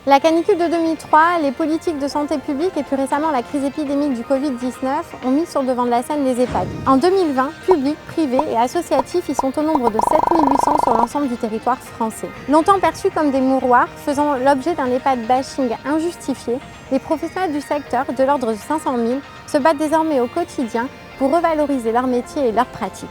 La canicule de 2003, les politiques de santé publique et plus récemment la crise épidémique du Covid-19 ont mis sur le devant de la scène les EHPAD. En 2020, publics, privés et associatifs y sont au nombre de 7800 sur l'ensemble du territoire français. Longtemps perçus comme des mouroirs, faisant l'objet d'un EHPAD bashing injustifié, les professionnels du secteur, de l'ordre de 500 000, se battent désormais au quotidien pour revaloriser leur métier et leurs pratiques.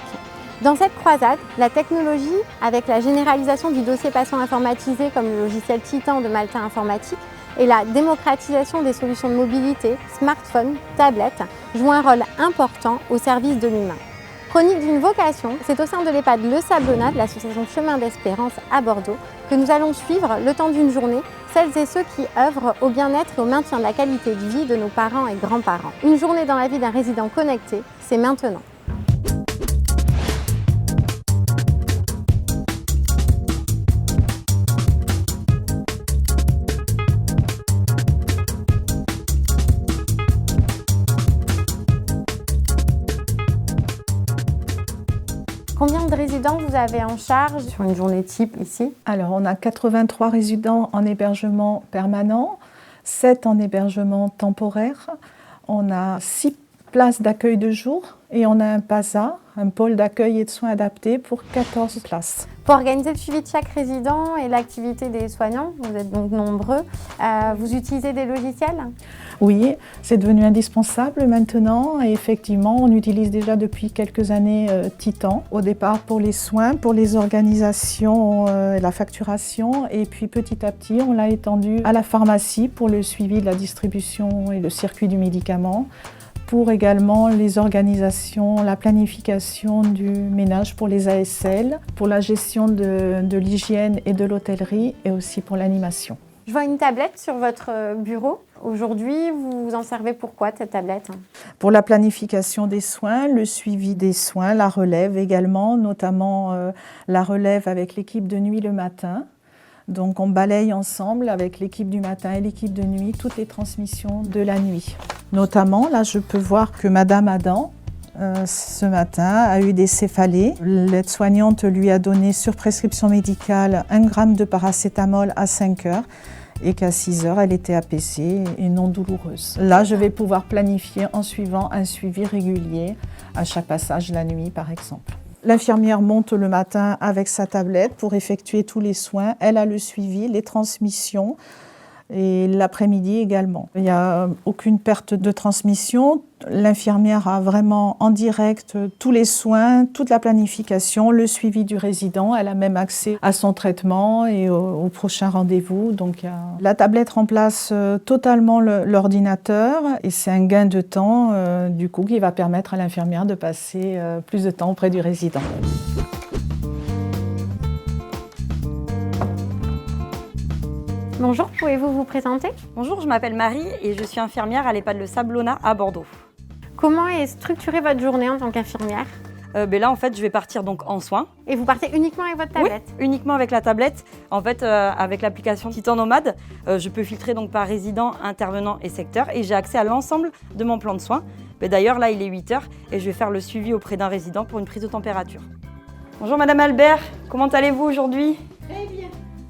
Dans cette croisade, la technologie, avec la généralisation du dossier patient informatisé comme le logiciel Titan de Malta Informatique et la démocratisation des solutions de mobilité, smartphones, tablettes, jouent un rôle important au service de l'humain. Chronique d'une vocation, c'est au sein de l'EHPAD Le Sablonnat de l'association Chemin d'Espérance à Bordeaux que nous allons suivre, le temps d'une journée, celles et ceux qui œuvrent au bien-être et au maintien de la qualité de vie de nos parents et grands-parents. Une journée dans la vie d'un résident connecté, c'est maintenant. Combien de résidents vous avez en charge sur une journée type ici? Alors, on a 83 résidents en hébergement permanent, 7 en hébergement temporaire. On a 6 places d'accueil de jour et on a un PASA, un pôle d'accueil et de soins adaptés pour 14 places. Pour organiser le suivi de chaque résident et l'activité des soignants, vous êtes donc nombreux, vous utilisez des logiciels? Oui, c'est devenu indispensable maintenant et effectivement, on utilise déjà depuis quelques années Titan. Au départ pour les soins, pour les organisations, la facturation et puis petit à petit, on l'a étendu à la pharmacie pour le suivi de la distribution et le circuit du médicament, pour également les organisations, la planification du ménage pour les ASL, pour la gestion de l'hygiène et de l'hôtellerie et aussi pour l'animation. Je vois une tablette sur votre bureau. Aujourd'hui, vous vous en servez pour quoi, cette tablette? Pour la planification des soins, le suivi des soins, la relève également, notamment la relève avec l'équipe de nuit le matin. Donc on balaye ensemble avec l'équipe du matin et l'équipe de nuit toutes les transmissions de la nuit. Notamment, là je peux voir que Madame Adam, ce matin, a eu des céphalées. L'aide-soignante lui a donné sur prescription médicale 1 gramme de paracétamol à 5 heures et qu'à 6 heures, elle était apaisée et non douloureuse. Là, je vais pouvoir planifier en suivant un suivi régulier à chaque passage la nuit, par exemple. L'infirmière monte le matin avec sa tablette pour effectuer tous les soins. Elle a le suivi, les transmissions et l'après-midi également. Il n'y a aucune perte de transmission. L'infirmière a vraiment en direct tous les soins, toute la planification, le suivi du résident. Elle a même accès à son traitement et au prochain rendez-vous. Donc, la tablette remplace totalement l'ordinateur et c'est un gain de temps du coup qui va permettre à l'infirmière de passer plus de temps auprès du résident. Bonjour, pouvez-vous vous présenter? Bonjour, je m'appelle Marie et je suis infirmière à l'EHPAD Le Sablonnat à Bordeaux. Comment est structurée votre journée en tant qu'infirmière? Là, en fait, je vais partir donc en soins. Et vous partez uniquement avec votre tablette? Oui, uniquement avec la tablette. En fait, avec l'application Titan Nomade, je peux filtrer donc par résident, intervenant et secteur et j'ai accès à l'ensemble de mon plan de soins. D'ailleurs, là, il est 8 heures et je vais faire le suivi auprès d'un résident pour une prise de température. Bonjour Madame Albert, comment allez-vous aujourd'hui? Très bien.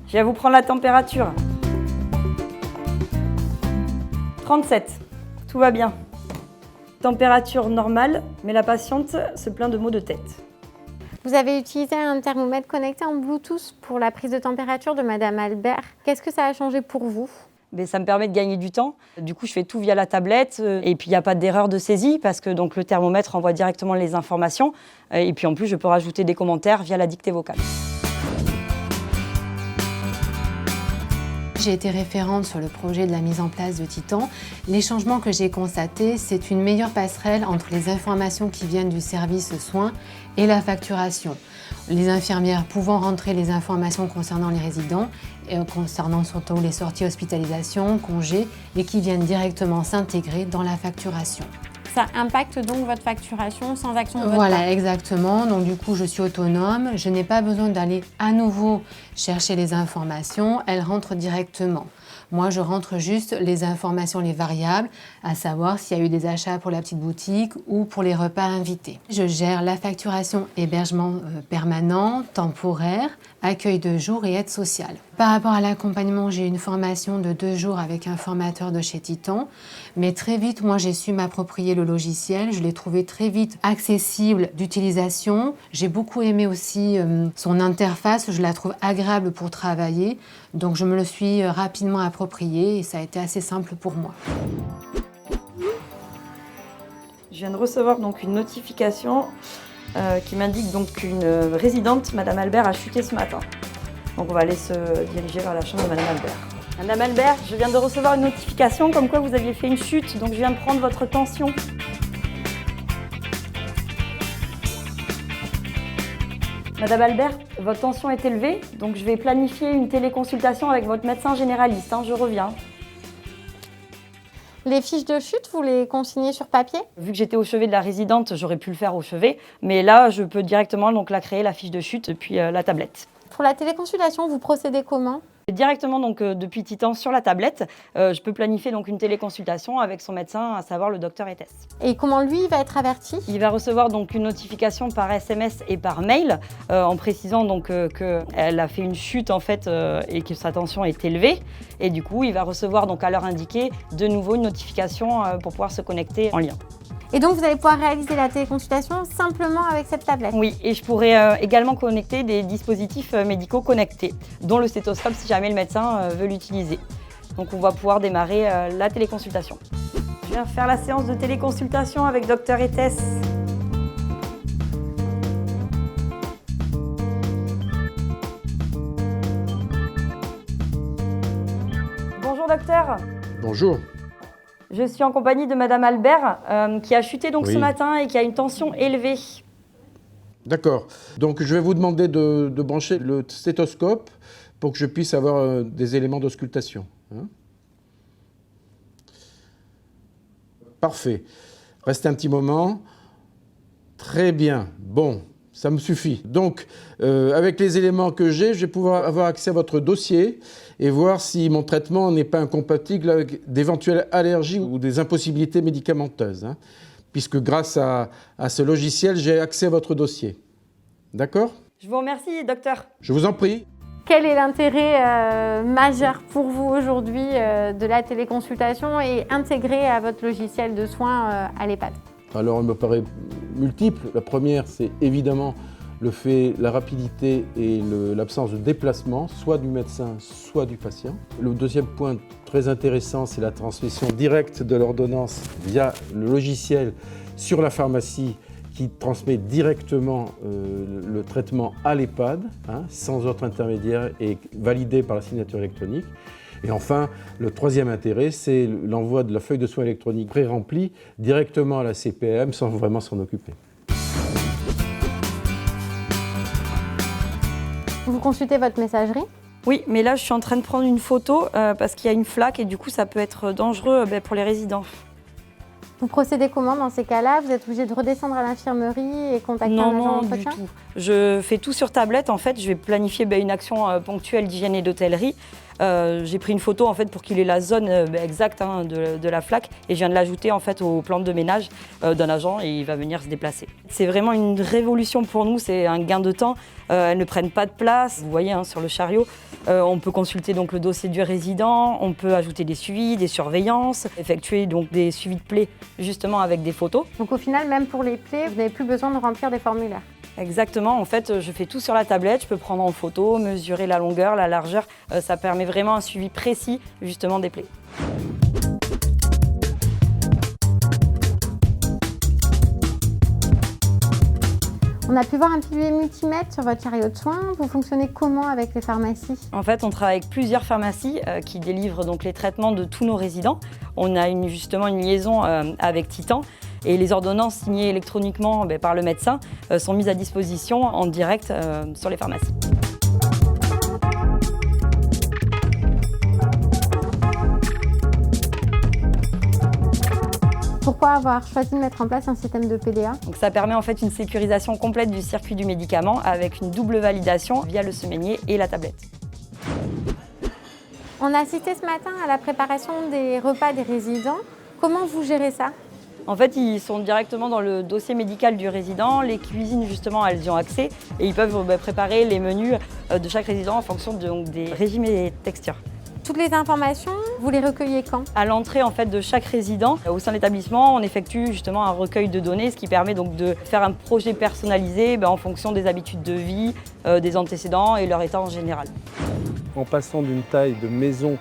Je vais vous prendre la température. 37, tout va bien. Température normale, mais la patiente se plaint de maux de tête. Vous avez utilisé un thermomètre connecté en Bluetooth pour la prise de température de Madame Albert. Qu'est-ce que ça a changé pour vous? Ça me permet de gagner du temps. Du coup, je fais tout via la tablette et puis il n'y a pas d'erreur de saisie parce que donc, le thermomètre envoie directement les informations. Et puis en plus, je peux rajouter des commentaires via la dictée vocale. J'ai été référente sur le projet de la mise en place de Titan. Les changements que j'ai constatés, c'est une meilleure passerelle entre les informations qui viennent du service soins et la facturation. Les infirmières pouvant rentrer les informations concernant les résidents, et concernant surtout les sorties hospitalisation, congés, et qui viennent directement s'intégrer dans la facturation. Ça impacte donc votre facturation sans action de votre Voilà, part. exactement. Donc du coup, je suis autonome. Je n'ai pas besoin d'aller à nouveau chercher les informations. Elles rentrent directement. Moi, je rentre juste les informations, les variables, à savoir s'il y a eu des achats pour la petite boutique ou pour les repas invités. Je gère la facturation hébergement permanent, temporaire, accueil de jour et aide sociale. Par rapport à l'accompagnement, j'ai eu une formation de 2 jours avec un formateur de chez Titan. Mais très vite, moi, j'ai su m'approprier le logiciel. Je l'ai trouvé très vite accessible d'utilisation. J'ai beaucoup aimé aussi son interface. Je la trouve agréable pour travailler. Donc, je me le suis rapidement approprié et ça a été assez simple pour moi. Je viens de recevoir donc une notification qui m'indique donc qu'une résidente, Madame Albert, a chuté ce matin. Donc on va aller se diriger vers la chambre de Madame Albert. Madame Albert, je viens de recevoir une notification comme quoi vous aviez fait une chute, donc je viens de prendre votre tension. Madame Albert, votre tension est élevée, donc je vais planifier une téléconsultation avec votre médecin généraliste. Je reviens. Les fiches de chute, vous les consignez sur papier? Vu que j'étais au chevet de la résidente, j'aurais pu le faire au chevet, mais là, je peux directement donc, la créer, la fiche de chute, depuis la tablette. Pour la téléconsultation, vous procédez comment? Directement donc, depuis Titan sur la tablette, je peux planifier donc, une téléconsultation avec son médecin, à savoir le docteur Etes. Et comment lui il va être averti? Il va recevoir donc, une notification par SMS et par mail en précisant donc, qu'elle a fait une chute en fait, et que sa tension est élevée. Et du coup, il va recevoir donc, à l'heure indiquée de nouveau une notification pour pouvoir se connecter en lien. Et donc vous allez pouvoir réaliser la téléconsultation simplement avec cette tablette? Oui, et je pourrais également connecter des dispositifs médicaux connectés, dont le stéthoscope si jamais le médecin veut l'utiliser. Donc on va pouvoir démarrer la téléconsultation. Je viens faire la séance de téléconsultation avec Dr Etes. Bonjour docteur. Bonjour. Je suis en compagnie de Madame Albert qui a chuté donc Oui. ce matin et qui a une tension élevée. D'accord. Donc je vais vous demander de brancher le stéthoscope pour que je puisse avoir des éléments d'auscultation. Parfait. Restez un petit moment. Très bien. Bon, ça me suffit. Donc, avec les éléments que j'ai, je vais pouvoir avoir accès à votre dossier et voir si mon traitement n'est pas incompatible avec d'éventuelles allergies ou des impossibilités médicamenteuses. Puisque grâce à ce logiciel, j'ai accès à votre dossier. D'accord? Je vous remercie, docteur. Je vous en prie. Quel est l'intérêt majeur pour vous aujourd'hui de la téléconsultation et intégrée à votre logiciel de soins à l'EHPAD? Alors, il me paraît multiple. La première, c'est évidemment la rapidité et l'absence de déplacement, soit du médecin, soit du patient. Le deuxième point très intéressant, c'est la transmission directe de l'ordonnance via le logiciel sur la pharmacie qui transmet directement le traitement à l'EHPAD, sans autre intermédiaire et validé par la signature électronique. Et enfin, le troisième intérêt, c'est l'envoi de la feuille de soins électronique pré-remplie directement à la CPAM sans vraiment s'en occuper. Vous consultez votre messagerie? Oui, mais là, je suis en train de prendre une photo parce qu'il y a une flaque et du coup, ça peut être dangereux pour les résidents. Vous procédez comment dans ces cas-là? Vous êtes obligé de redescendre à l'infirmerie et contacter un agent d'entretien? Non, du tout. Je fais tout sur tablette. En fait, je vais planifier une action ponctuelle d'hygiène et d'hôtellerie. J'ai pris une photo en fait pour qu'il ait la zone exacte de la flaque et je viens de l'ajouter en fait aux plantes de ménage d'un agent et il va venir se déplacer. C'est vraiment une révolution pour nous, c'est un gain de temps. Elles ne prennent pas de place. Vous voyez sur le chariot, on peut consulter donc le dossier du résident, on peut ajouter des suivis, des surveillances, effectuer donc des suivis de plaies justement avec des photos. Donc au final, même pour les plaies, vous n'avez plus besoin de remplir des formulaires? Exactement, en fait, je fais tout sur la tablette, je peux prendre en photo, mesurer la longueur, la largeur, ça permet vraiment un suivi précis justement des plaies. On a pu voir un pilier multimètre sur votre chariot de soins. Vous fonctionnez comment avec les pharmacies? En fait, on travaille avec plusieurs pharmacies qui délivrent donc les traitements de tous nos résidents. On a justement une liaison avec Titan et les ordonnances signées électroniquement par le médecin sont mises à disposition en direct sur les pharmacies. Pourquoi avoir choisi de mettre en place un système de PDA? Donc ça permet en fait une sécurisation complète du circuit du médicament avec une double validation via le semainier et la tablette. On a assisté ce matin à la préparation des repas des résidents. Comment vous gérez ça? En fait, ils sont directement dans le dossier médical du résident. Les cuisines, justement, elles y ont accès et ils peuvent préparer les menus de chaque résident en fonction des régimes et textures. Toutes les informations, vous les recueillez quand? À l'entrée en fait, de chaque résident, au sein de l'établissement, on effectue justement un recueil de données, ce qui permet donc de faire un projet personnalisé en fonction des habitudes de vie, des antécédents et leur état en général. En passant d'une taille de maison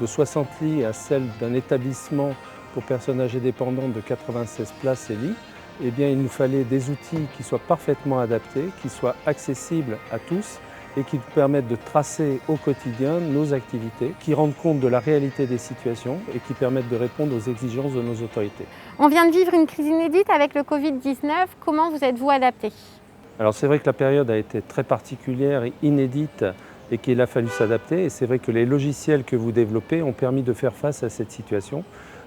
de 60 lits à celle d'un établissement pour personnes âgées dépendantes de 96 places et lits, eh bien, il nous fallait des outils qui soient parfaitement adaptés, qui soient accessibles à tous et qui nous permettent de tracer au quotidien nos activités, qui rendent compte de la réalité des situations et qui permettent de répondre aux exigences de nos autorités. On vient de vivre une crise inédite avec le Covid-19. Comment vous êtes-vous adapté? Alors c'est vrai que la période a été très particulière et inédite et qu'il a fallu s'adapter. Et c'est vrai que les logiciels que vous développez ont permis de faire face à cette situation,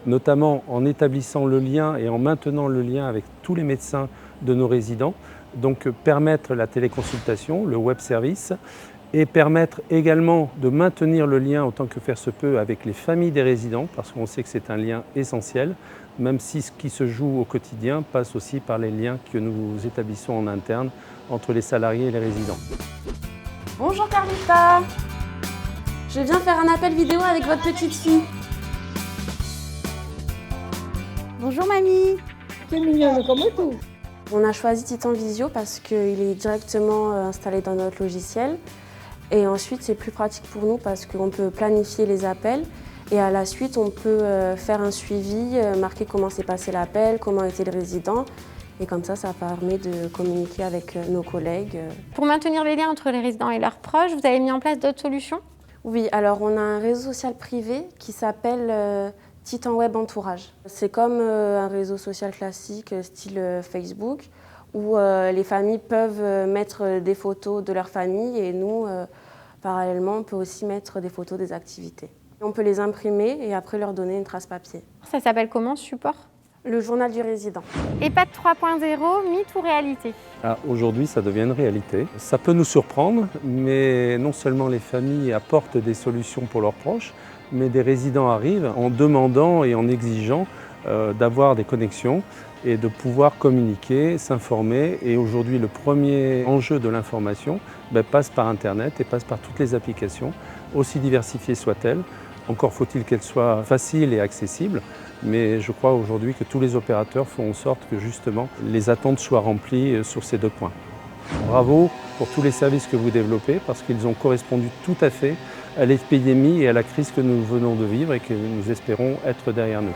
notamment en établissant le lien et en maintenant le lien avec tous les médecins de nos résidents. Donc permettre la téléconsultation, le web service, et permettre également de maintenir le lien autant que faire se peut avec les familles des résidents, parce qu'on sait que c'est un lien essentiel, même si ce qui se joue au quotidien passe aussi par les liens que nous établissons en interne entre les salariés et les résidents. Bonjour Carlita, je viens faire un appel vidéo avec votre petite fille. Bonjour mamie. C'est mignon, comme tout. On a choisi Titan Visio parce qu'il est directement installé dans notre logiciel. Et ensuite, c'est plus pratique pour nous parce qu'on peut planifier les appels. Et à la suite, on peut faire un suivi, marquer comment s'est passé l'appel, comment était le résident. Et comme ça permet de communiquer avec nos collègues. Pour maintenir les liens entre les résidents et leurs proches, vous avez mis en place d'autres solutions? Oui, alors on a un réseau social privé qui s'appelle Titan Web Entourage. C'est comme un réseau social classique, style Facebook, où les familles peuvent mettre des photos de leur famille et nous, parallèlement, on peut aussi mettre des photos des activités. On peut les imprimer et après leur donner une trace papier. Ça s'appelle comment ce support? Le journal du résident. EHPAD 3.0, mythe ou réalité? Aujourd'hui, ça devient une réalité. Ça peut nous surprendre, mais non seulement les familles apportent des solutions pour leurs proches, mais des résidents arrivent en demandant et en exigeant d'avoir des connexions et de pouvoir communiquer, s'informer. Et aujourd'hui, le premier enjeu de l'information passe par Internet et passe par toutes les applications, aussi diversifiées soient-elles. Encore faut-il qu'elles soient faciles et accessibles, mais je crois aujourd'hui que tous les opérateurs font en sorte que justement les attentes soient remplies sur ces deux points. Bravo pour tous les services que vous développez parce qu'ils ont correspondu tout à fait à l'épidémie et à la crise que nous venons de vivre et que nous espérons être derrière nous.